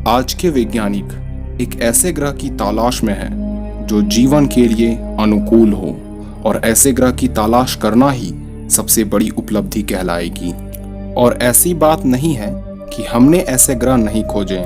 आज के वैज्ञानिक एक ऐसे ग्रह की तलाश में हैं जो जीवन के लिए अनुकूल हो, और ऐसे ग्रह की तलाश करना ही सबसे बड़ी उपलब्धि कहलाएगी। और ऐसी बात नहीं है कि हमने ऐसे ग्रह नहीं खोजे।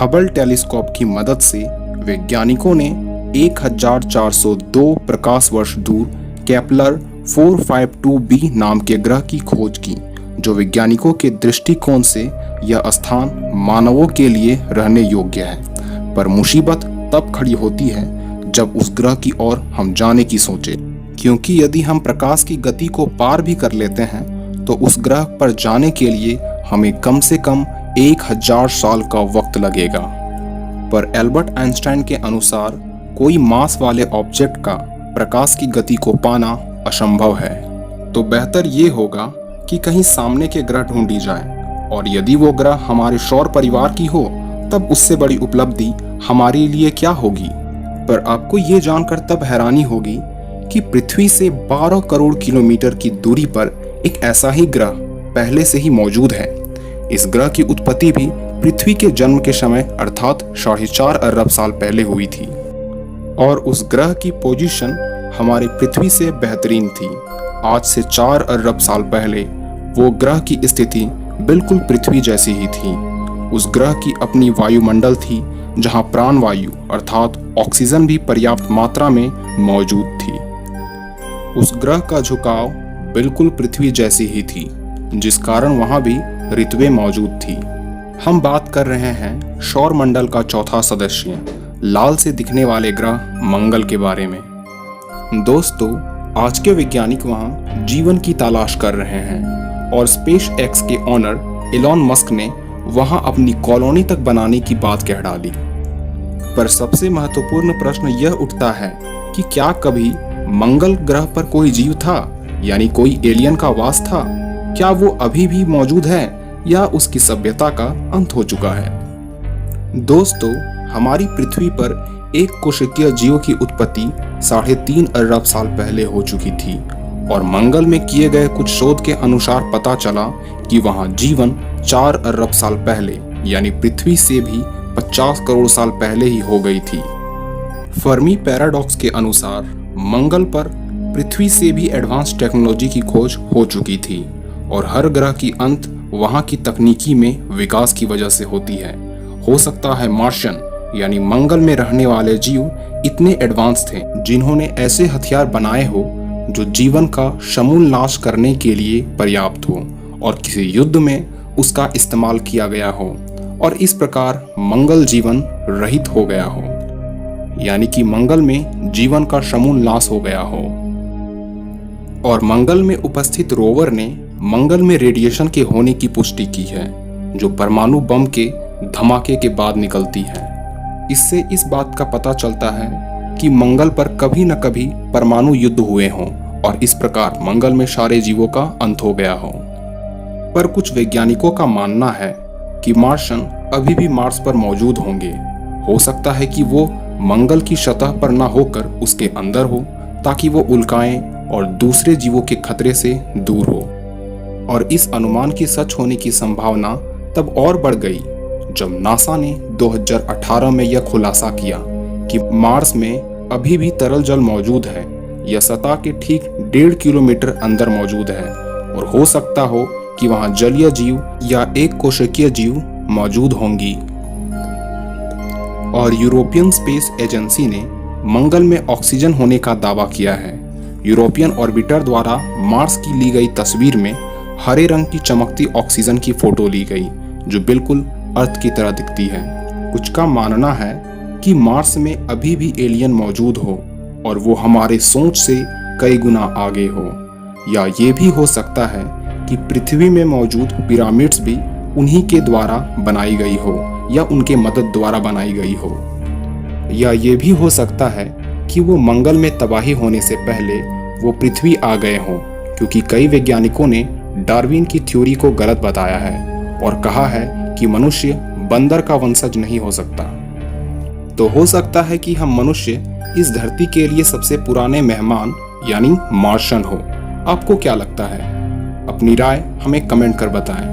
हबल टेलीस्कोप की मदद से वैज्ञानिकों ने 1402 प्रकाश वर्ष दूर केपलर 452b नाम के ग्रह की खोज की, जो वैज्ञानिकों के दृष्टिकोण से यह स्थान मानवों के लिए रहने योग्य है। पर मुसीबत तब खड़ी होती है जब उस ग्रह की ओर हम जाने की सोचे, क्योंकि यदि हम प्रकाश की गति को पार भी कर लेते हैं तो उस ग्रह पर जाने के लिए हमें कम से कम 1000 साल का वक्त लगेगा। पर एल्बर्ट आइंस्टाइन के अनुसार कोई मास वाले ऑब्जेक्ट का प्रकाश की गति को पाना असंभव है। तो बेहतर ये होगा कि कहीं सामने के ग्रह ढूंढी जाए, और यदि वो ग्रह हमारे सौर परिवार की हो तब उससे बड़ी उपलब्धि हमारे लिए क्या होगी। पर आपको ये जानकर तब हैरानी होगी कि पृथ्वी से 12 करोड़ किलोमीटर की दूरी पर एक ऐसा ही ग्रह पहले से ही मौजूद है। इस ग्रह की उत्पत्ति भी पृथ्वी के जन्म के समय अर्थात 4.5 अरब साल पहले हुई थी, और उस ग्रह की पोजीशन हमारी पृथ्वी से बेहतरीन थी। आज से 4 अरब साल पहले वो ग्रह की स्थिति बिल्कुल पृथ्वी जैसी ही थी। उस ग्रह की अपनी वायुमंडल थी, जहां प्राणवायु अर्थात ऑक्सीजन भी पर्याप्त मात्रा में मौजूद थी। उस ग्रह का झुकाव बिल्कुल पृथ्वी जैसी ही थी, जिस कारण वहां भी ऋतुएं मौजूद थी। हम बात कर रहे हैं सौर मंडल का चौथा सदस्य, लाल से दिखने वाले ग्रह मंगल के बारे में। दोस्तों, आज के वैज्ञानिक वहां जीवन की तलाश कर रहे हैं, और स्पेस एक्स के ऑनर एलॉन मस्क ने वहां अपनी कॉलोनी तक बनाने की बात कह डाली। पर सबसे महत्वपूर्ण प्रश्न यह उठता है कि क्या कभी मंगल ग्रह पर कोई जीव था, यानी कोई एलियन का वास था? क्या वो अभी भी मौजूद है या उसकी सभ्यता का अंत हो चुका है? दोस्तों, हमारी पृथ्वी पर एक कोशिकीय जीव की उत्पत्ति 3.5 अरब साल पहले हो चुकी थी, और मंगल में किए गए कुछ शोध के अनुसार पता चला कि वहां जीवन 4 अरब साल पहले यानी पृथ्वी से भी 50 करोड़ साल पहले ही हो गई थी। फर्मी पैराडॉक्स के अनुसार मंगल पर पृथ्वी से भी एडवांस टेक्नोलॉजी की खोज हो चुकी थी, और हर ग्रह की अंत वहां की तकनीकी में विकास की वजह से होती है। हो सकता है मार्शियन यानी मंगल में रहने वाले जीव इतने एडवांस थे जिन्होंने ऐसे हथियार बनाए हो जो जीवन का समूल नाश करने के लिए पर्याप्त हो, और किसी युद्ध में उसका इस्तेमाल किया गया हो, और इस प्रकार मंगल जीवन रहित हो गया हो, यानी कि मंगल में जीवन का समूल नाश हो गया हो। और मंगल में उपस्थित रोवर ने मंगल में रेडिएशन के होने की पुष्टि की है, जो परमाणु बम के धमाके के बाद निकलती है। इससे इस बात का पता चलता है कि मंगल पर कभी न कभी परमाणु युद्ध हुए हों, और इस प्रकार मंगल में सारे जीवों का अंत हो गया हो। पर कुछ वैज्ञानिकों का मानना है कि मार्शियन अभी भी मार्स पर मौजूद होंगे। हो सकता है कि वो मंगल की सतह पर न होकर उसके अंदर हो, ताकि वो उल्काएं और दूसरे जीवों के खतरे से दूर हो। और इस अनुमान की सच होने की संभावना तब और बढ़ गई जब नासा ने 2018 में यह खुलासा किया कि मार्स में अभी भी तरल जल मौजूद है। यह सतह के ठीक 1.5 किलोमीटर अंदर मौजूद है, और हो सकता हो कि वहां जलीय जीव या एक कोशिकीय जीव मौजूद होंगी। और यूरोपियन स्पेस एजेंसी ने मंगल में ऑक्सीजन होने का दावा किया है। यूरोपियन ऑर्बिटर द्वारा मार्स की ली गई तस्वीर में हरे रंग की चमकती ऑक्सीजन की फोटो ली गई, जो बिल्कुल अर्थ की तरह दिखती है। कुछ का मानना है कि मार्स में अभी भी एलियन मौजूद हो, और वो हमारे सोच से कई गुना आगे हो। या ये भी हो सकता है कि पृथ्वी में मौजूद पिरामिड्स भी उन्हीं के द्वारा बनाई गई हो, या उनके मदद द्वारा बनाई गई हो। या ये भी हो सकता है कि वो मंगल में तबाही होने से पहले वो पृथ्वी आ गए हों, क्योंकि कई वैज्ञानिकों ने डार्विन की थ्योरी को गलत बताया है और कहा है कि मनुष्य बंदर का वंशज नहीं हो सकता। तो हो सकता है कि हम मनुष्य इस धरती के लिए सबसे पुराने मेहमान यानी मार्शियन हो। आपको क्या लगता है? अपनी राय हमें कमेंट कर बताएं।